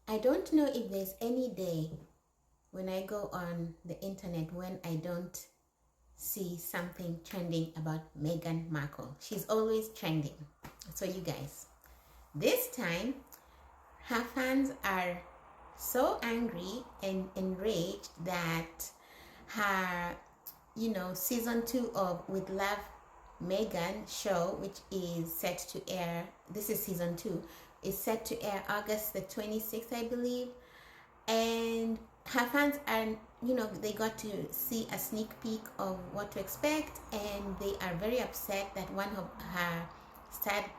I don't know if there's any day when I go on the internet when I don't see something trending about Meghan Markle. She's always trending. So you guys, this time her fans are so angry and enraged that her, season 2 of With Love Meghan show, which is set to air, this is season 2, is set to air August the 26th, I believe. And her fans are, they got to see a sneak peek of what to expect, and they are very upset that one of her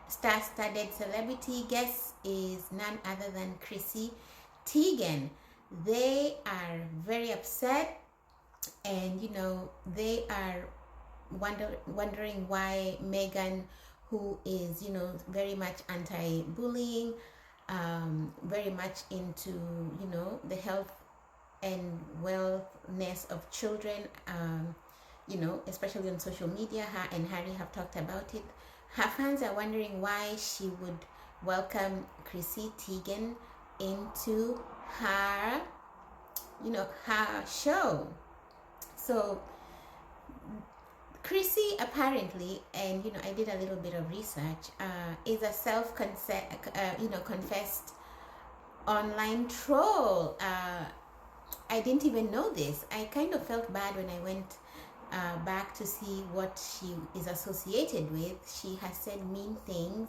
star-studded celebrity guests is none other than Chrissy Teigen. They are very upset, and they are wondering why Meghan, who is very much anti-bullying, very much into the health and wellness of children, especially on social media. Her and Harry have talked about it. Her fans are wondering why she would welcome Chrissy Teigen into her her show. So Chrissy apparently, and I did a little bit of research, is a confessed online troll. I didn't even know this. I kind of felt bad when I went back to see what she is associated with. She has said mean things,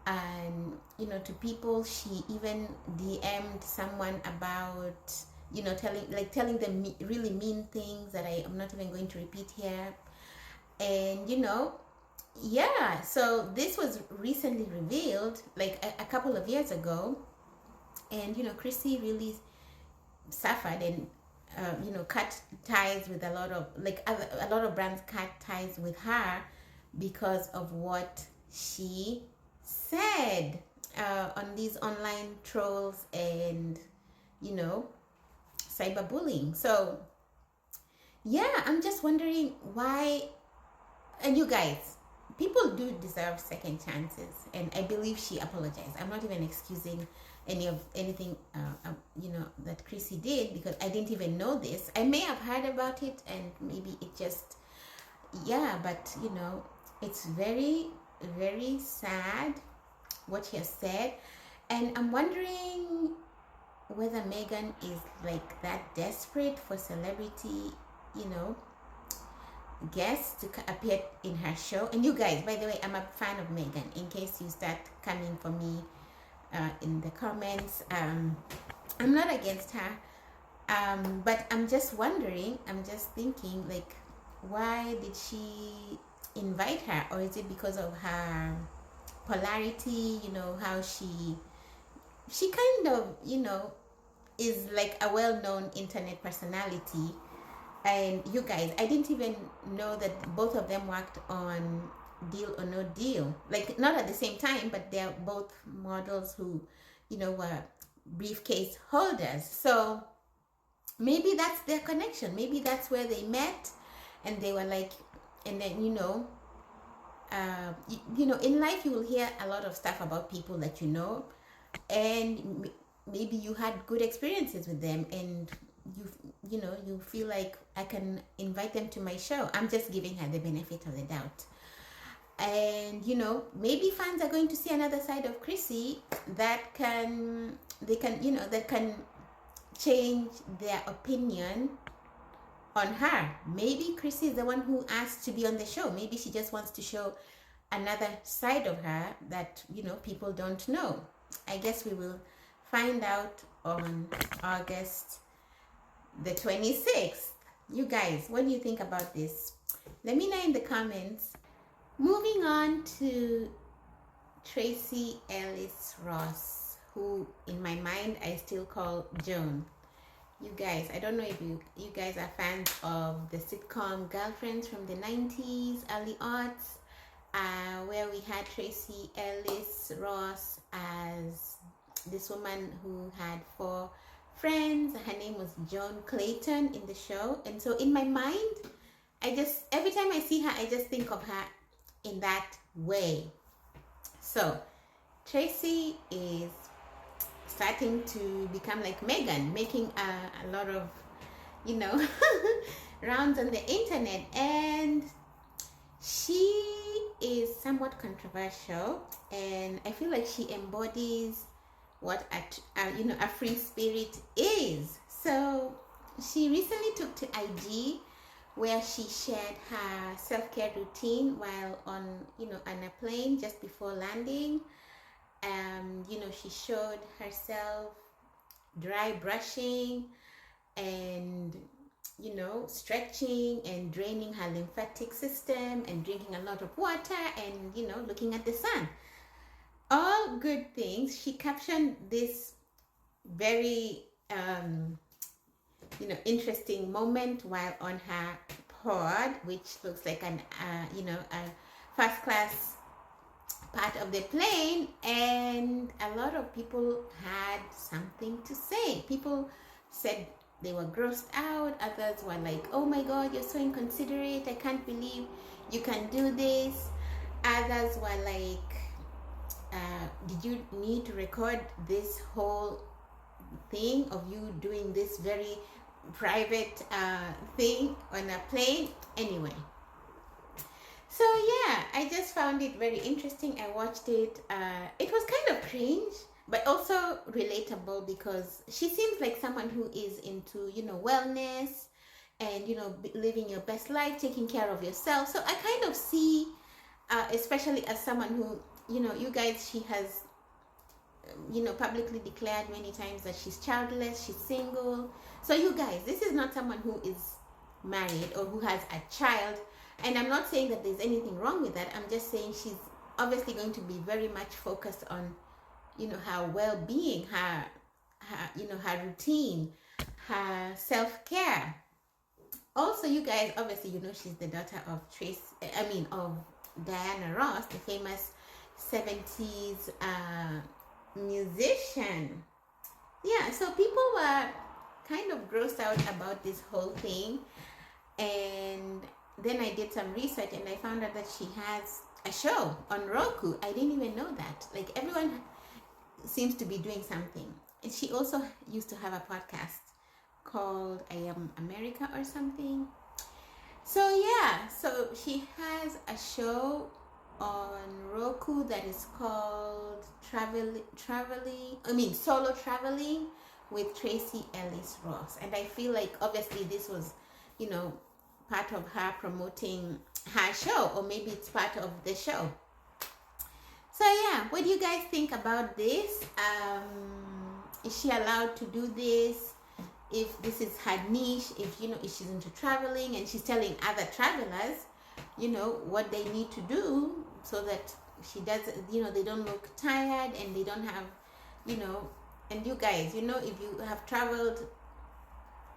and to people. She even DM'd someone about telling them really mean things that I am not even going to repeat here. And yeah, so this was recently revealed, like a couple of years ago. And Chrissy really suffered and cut ties with a lot of brands cut ties with her because of what she said on these online trolls and cyberbullying. So yeah, I'm just wondering why. And you guys, people do deserve second chances, and I believe she apologized. I'm not even excusing anything that Chrissy did, because I didn't even know this. I may have heard about it, and maybe it just, yeah, but it's very, very sad what she has said. And I'm wondering whether Meghan is like that desperate for celebrity guests to appear in her show. And you guys, by the way, I'm a fan of Meghan, in case you start coming for me in the comments. I'm not against her, but I'm just wondering, I'm just thinking, like, why did she invite her? Or is it because of her polarity, how she kind of is like a well-known internet personality. And you guys, I didn't even know that both of them worked on Deal or No Deal. Like, not at the same time, but they're both models who, were briefcase holders. So maybe that's their connection. Maybe that's where they met, and they were like, and then, in life you will hear a lot of stuff about people that and maybe you had good experiences with them, and you feel like, I can invite them to my show. I'm just giving her the benefit of the doubt. And maybe fans are going to see another side of Chrissy that can change their opinion on her. Maybe Chrissy is the one who asked to be on the show. Maybe she just wants to show another side of her that people don't know. I guess we will find out on August the 26th. You guys, what do you think about this? Let me know in the comments. Moving on to Tracee Ellis Ross, who in my mind I still call Joan. You guys, I don't know if you guys are fans of the sitcom Girlfriends from the 90s, early aughts, where we had Tracee Ellis Ross as this woman who had 4 friends. Her name was Joan Clayton in the show. And so in my mind, every time I see her, I just think of her in that way. So Tracee is starting to become like Meghan, making a lot of, you know, rounds on the internet. And she is somewhat controversial, and I feel like she embodies what a free spirit is. So she recently took to IG, where she shared her self-care routine while on a plane just before landing. She showed herself dry brushing and stretching and draining her lymphatic system and drinking a lot of water and looking at the sun. All good things. She captioned this very interesting moment while on her pod, which looks like a first class part of the plane, and a lot of people had something to say. People said they were grossed out. Others were like, oh my god, you're so inconsiderate, I can't believe you can do this. Others were like, did you need to record this whole thing of you doing this very private thing on a plane? Anyway, so yeah, I just found it very interesting. I watched it. It was kind of cringe, but also relatable, because she seems like someone who is into wellness and living your best life, taking care of yourself. So I kind of see, especially as someone who you guys, she has publicly declared many times that she's childless, she's single. So you guys, this is not someone who is married or who has a child, and I'm not saying that there's anything wrong with that. I'm just saying she's obviously going to be very much focused on her well-being, her routine, her self-care. Also, you guys, obviously she's the daughter of of Diana Ross, the famous 70s musician. Yeah, so people were kind of grossed out about this whole thing, and then I did some research and I found out that she has a show on Roku. I didn't even know that. Like, everyone seems to be doing something. And she also used to have a podcast called I Am America or something. So yeah, so she has a show on Roku that is called Solo Traveling with Tracee Ellis Ross. And I feel like obviously this was part of her promoting her show, or maybe it's part of the show. So yeah, what do you guys think about this? Is she allowed to do this? If this is her niche, if she's into traveling and she's telling other travelers what they need to do so that she does, they don't look tired and they don't have, and you guys, if you have traveled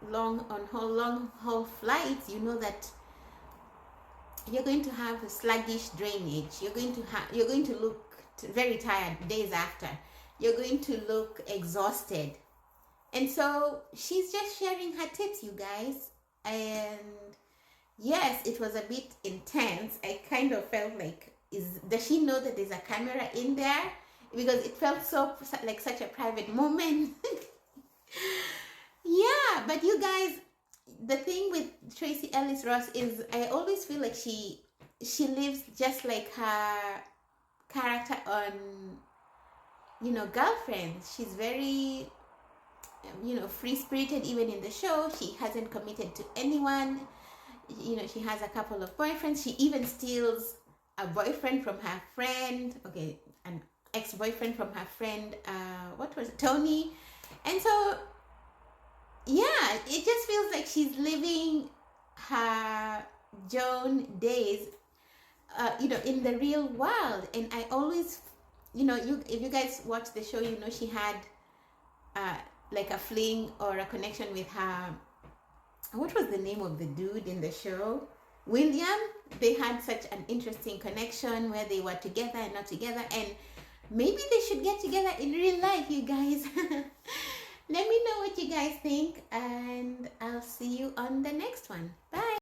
long haul flights, that you're going to have a sluggish drainage. You're going to look very tired days after. You're going to look exhausted. And so she's just sharing her tips, you guys. And yes, it was a bit intense. I kind of felt like, does she know that there's a camera in there? Because it felt so like such a private moment. Yeah, but you guys, the thing with Tracee Ellis Ross is I always feel like she lives just like her character on Girlfriends. She's very free-spirited. Even in the show, she hasn't committed to anyone. She has a couple of boyfriends. She even steals a boyfriend from her friend, an ex-boyfriend from her friend, Tony. And so yeah, it just feels like she's living her Joan days in the real world. And I always if you guys watch the show, she had like a fling or a connection with her, what was the name of the dude in the show? William. They had such an interesting connection where they were together and not together, and maybe they should get together in real life, you guys. Let me know what you guys think, and I'll see you on the next one. Bye.